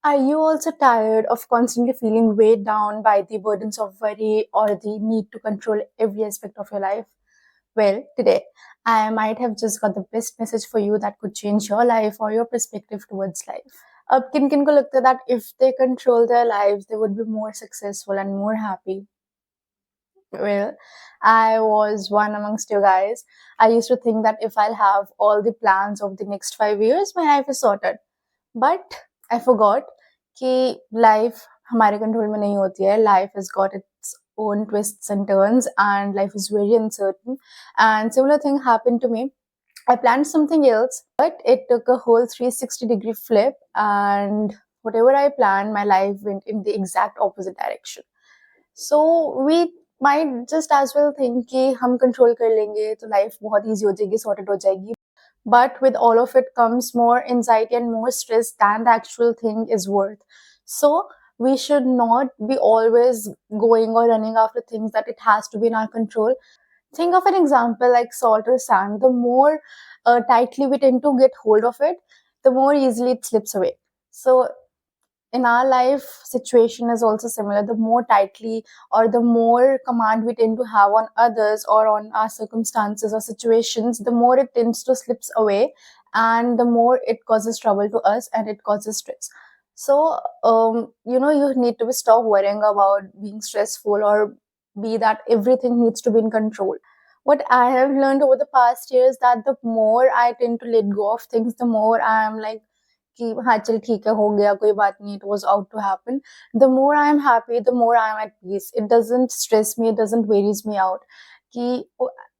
Are you also tired of constantly feeling weighed down by the burdens of worry or the need to control every aspect of your life? Well, today I might have just got the best message for you that could change your life or your perspective towards life. अब किन किन को लगता है that if they control their lives, they would be more successful and more happy? Well, I was one amongst you guys. I used to think that if I'll have all the plans of the next 5 years, my life is sorted. But I forgot कि life हमारे control में नहीं होती है. Life has got its own twists and turns, and life is very uncertain. And similar thing happened to me. I planned something else, but it took a whole 360-degree flip, and whatever I planned, my life went in the exact opposite direction. So we might just as well think कि हम control कर लेंगे तो life बहुत easy हो जाएगी, sorted हो जाएगी. But with all of it comes more anxiety and more stress than the actual thing is worth. So we should not be always going or running after things that it has to be in our control. Think of an example like salt or sand. The more tightly we tend to get hold of it, the more easily it slips away. So in our life, situation is also similar. The more tightly or the more command we tend to have on others or on our circumstances or situations, the more it tends to slips away, and the more it causes trouble to us and it causes stress. So you need to stop worrying about being stressful or be that everything needs to be in control. What I have learned over the past years that the more I tend to let go of things, the more I am like कि हाँ चल ठीक है हो गया कोई बात नहीं, it was out to happen. The more I am happy, the more I am at peace. It doesn't stress me, it doesn't wearies me out. कि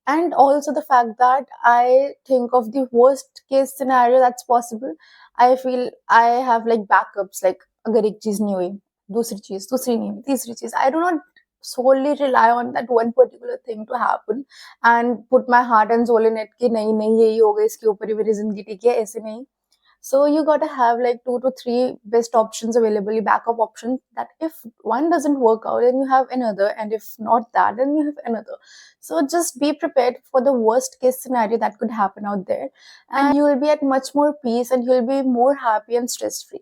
and also the fact that I think of the worst case scenario that's possible. I feel I have like backups, like अगर एक चीज नहीं हुई दूसरी नहीं हुई तीसरी चीज. I do not solely rely on that one particular thing to happen and put my heart and soul in it कि नहीं नहीं यही होगा इसके ऊपर ही मेरी जिंदगी टिकी है, ऐसे नहीं. So you got to have like 2 to 3 best options available, backup options, that if one doesn't work out, then you have another, and if not that, then you have another. So just be prepared for the worst case scenario that could happen out there, and you will be at much more peace and you'll be more happy and stress free.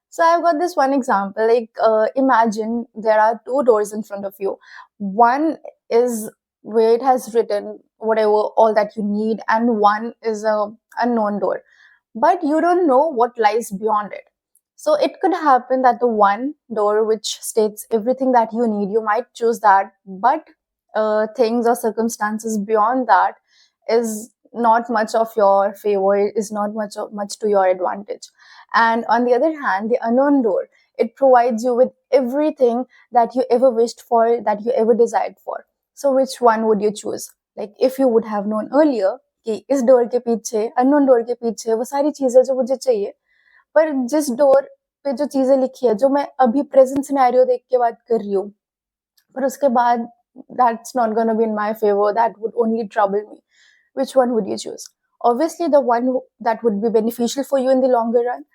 So I've got this one example. Like, imagine there are two doors in front of you. One is where it has written whatever all that you need, and one is a unknown door, but you don't know what lies beyond it. So it could happen that the one door which states everything that you need, you might choose that, but things or circumstances beyond that is not much of your favor, is not much to your advantage. And on the other hand, the unknown door, it provides you with everything that you ever wished for, that you ever desired for. So which one would you choose? Like if you would have known earlier कि इस door के पीछे, unknown door के पीछे वो सारी चीजें जो मुझे चाहिए, पर जिस डोर पे जो चीजें लिखी है, जो मैं अभी प्रेजेंट सिनेरियो देख के बात कर रही हूँ, पर उसके बाद that's not going to be in my favor, that would only trouble me. Which one would you choose? Obviously the one that would be beneficial for you in the longer run.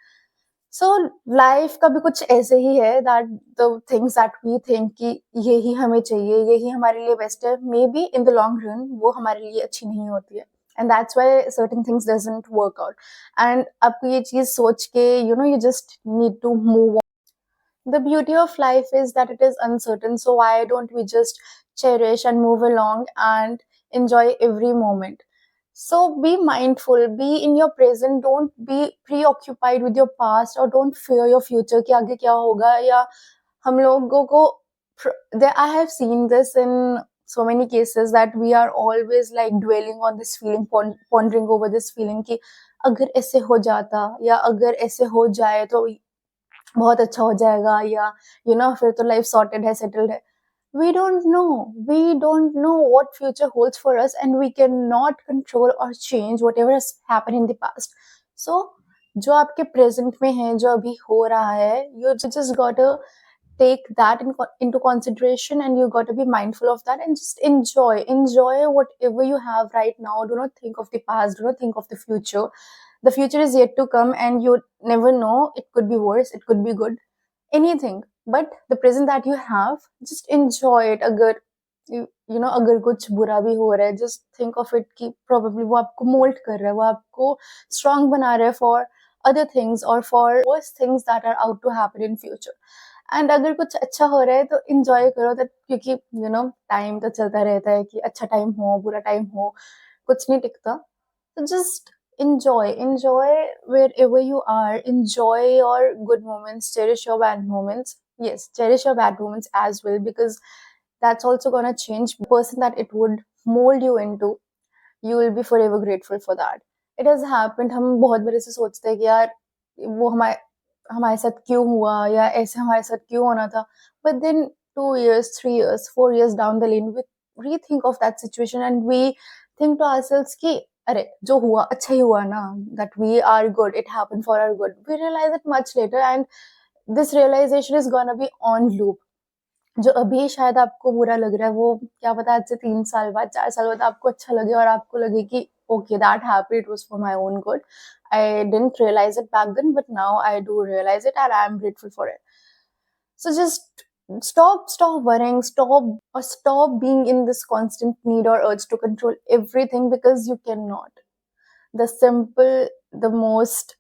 So life का भी कुछ ऐसे ही है, that the things that we think कि यही हमें चाहिए, यही हमारे लिए बेस्ट है, maybe in the long run वो हमारे लिए अच्छी नहीं होती है, and that's why certain things doesn't work out. And आपको ये चीज सोच के you just need to move on. The beauty of life is that it is uncertain, so why don't we just cherish and move along and enjoy every moment? So be mindful, be in your present, don't be preoccupied with your past, or don't fear your future कि आगे क्या होगा. या हम लोगों को I have seen this in so many cases that we are always like dwelling on this feeling, pondering over this feeling कि अगर ऐसे हो जाता या अगर ऐसे हो जाए तो बहुत अच्छा हो जाएगा, या फिर तो लाइफ सॉर्टेड है, सेटल्ड है. We don't know what future holds for us, and we cannot control or change whatever has happened in the past. So जो आपके प्रेजेंट में है, जो अभी हो रहा है, you just gotta take that into consideration, and you got to be mindful of that and just enjoy whatever you have right now. Do not think of the past, do not think of the future. The future is yet to come, and you never know, it could be worse, it could be good, anything. But the present that you have, just enjoy it. अगर अगर कुछ बुरा भी हो रहा है, just think of it कि probably वो आपको mold कर रहा है, वो आपको strong बना रहा है for other things or for worse things that are out to happen in future. And अगर कुछ अच्छा हो रहा है तो इंजॉय करो दैट, क्योंकि टाइम तो चलता रहता है कि अच्छा टाइम हो बुरा टाइम हो, कुछ नहीं टिकता. तो just enjoy wherever you are. Enjoy your good moments, cherish your bad moments. Yes, cherish your bad moments as well, because that's also gonna change the person that it would mold you into. You will be forever grateful for that. It has happened. हम बहुत बार ऐसे सोचते हैं कि यार वो हमारे हमारे साथ क्यों हुआ या ऐसे हमारे साथ क्यों होना था. But then 2 years, 3 years, 4 years down the lane, we rethink of that situation and we think to ourselves कि अरे जो हुआ अच्छा ही हुआ ना, that we are good, it happened for our good. We realize it much later, and this realization is gonna be on loop. जो अभी शायद आपको बुरा लग रहा है वो क्या पता आज से 3 साल बाद 4 साल बाद आपको अच्छा लगे और आपको लगे कि okay, that happened, it was for my own good. I didn't realize it back then, but now I do realize it and I am grateful for it. So just stop worrying, stop being in this constant need or urge to control everything, because you cannot. The simple, the most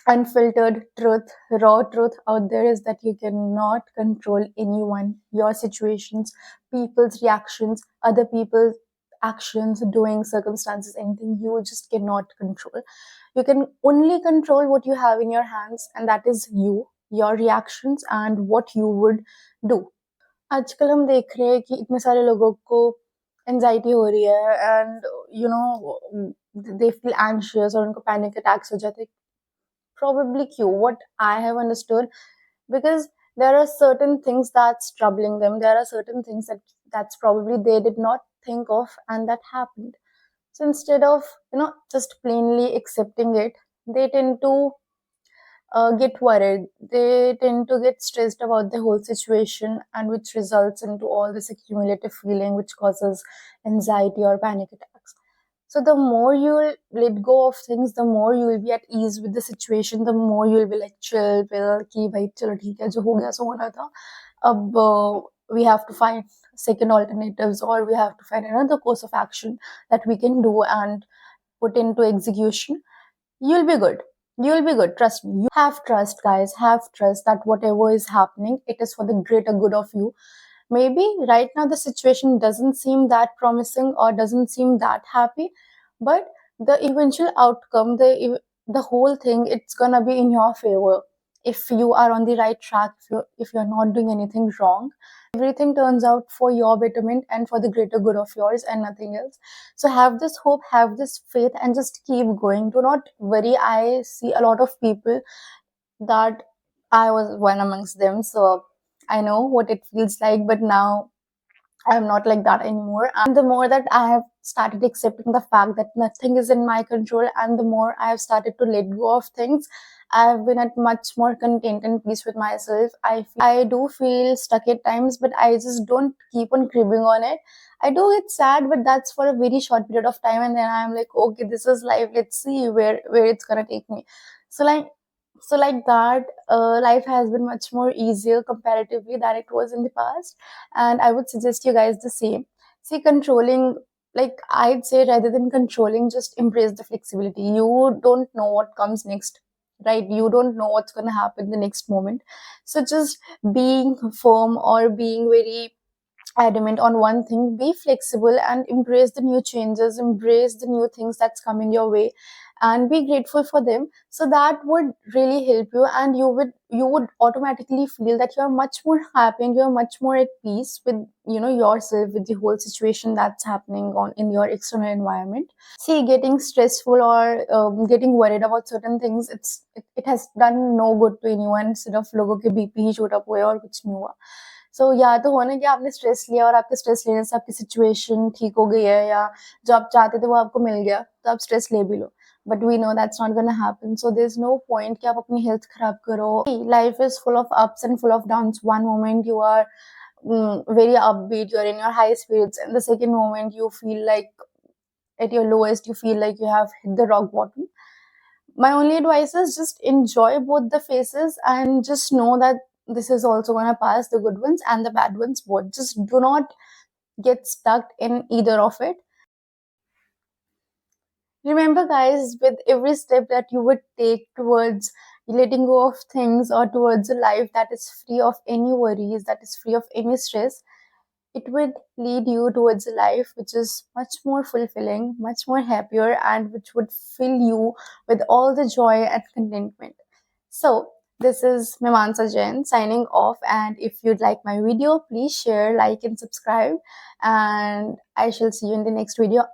unfiltered truth, raw truth out there is that you cannot control anyone, your situations, people's reactions, other people's actions, doing, circumstances, anything. You just cannot control. You can only control what you have in your hands, and that is you, your reactions, and what you would do. आजकल हम देख रहे हैं कि इतने सारे लोगों को एंजाइटी हो रही है एंड दे फील एंशियस और उनको पैनिक अटैक्स हो जाते हैं. Probably Q, what I have understood, because there are certain things that's troubling them. There are certain things that's probably they did not think of, and that happened. So instead of just plainly accepting it, they tend to get worried. They tend to get stressed about the whole situation, and which results into all this accumulative feeling, which causes anxiety or panic attacks. So the more you let go of things, the more you will be at ease with the situation. The more you will be like chill, कि भाई चलो ठीक है जो हो गया सो होना था. अब we have to find second alternatives, or we have to find another course of action that we can do and put into execution. You'll be good. You'll be good. Trust me. You have trust, guys. Have trust that whatever is happening, it is for the greater good of you. Maybe right now the situation doesn't seem that promising or doesn't seem that happy, but the eventual outcome, the whole thing, it's gonna be in your favor if you are on the right track. If you're not doing anything wrong, everything turns out for your betterment and for the greater good of yours and nothing else. So have this hope, have this faith, and just keep going. Do not worry. I see a lot of people that I was one amongst them, so I know what it feels like, but now I'm not like that anymore. And the more that I have started accepting the fact that nothing is in my control, and the more I have started to let go of things, I've been at much more content and peace with myself. I do feel stuck at times, but I just don't keep on cribbing on it. I do get sad, but that's for a very short period of time, and then I'm like, okay, this is life. Let's see where it's gonna take me. So like that, life has been much more easier comparatively than it was in the past, and I would suggest you guys the same. See, controlling, like I'd say, rather than controlling, just embrace the flexibility. You don't know what comes next, right? You don't know what's going to happen the next moment. So just being firm or being very adamant on one thing, be flexible and embrace the new changes, embrace the new things that's coming your way, and be grateful for them. So that would really help you, and you would automatically feel that you're much more happy and you're much more at peace with yourself, with the whole situation that's happening on in your external environment. See, getting stressful or getting worried about certain things, it has done no good to anyone. सिर्फ लोगों के BP ही छोटा हुआ और कुछ नहीं हुआ. सो या तो होना कि आपने स्ट्रेस लिया और आपके स्ट्रेस लेने से आपकी सिचुएशन ठीक हो गई है, या जो आप चाहते थे वो आपको मिल गया, तो आप स्ट्रेस ले भी लो. But we know that's not gonna happen. So there is no point कि आप अपनी हेल्थ खराब करो. Life is full of ups and full of downs. One moment you are very upbeat, you're in your high spirits, and the second moment you feel like at your lowest, you feel like you have hit the rock bottom. My only advice is just enjoy both the phases, and just know that this is also going to pass, the good ones and the bad ones both. Just do not get stuck in either of it. Remember, guys, with every step that you would take towards letting go of things or towards a life that is free of any worries, that is free of any stress, it would lead you towards a life which is much more fulfilling, much more happier, and which would fill you with all the joy and contentment. So, this is Mimansa Jain signing off. And if you'd like my video, please share, like, and subscribe. And I shall see you in the next video.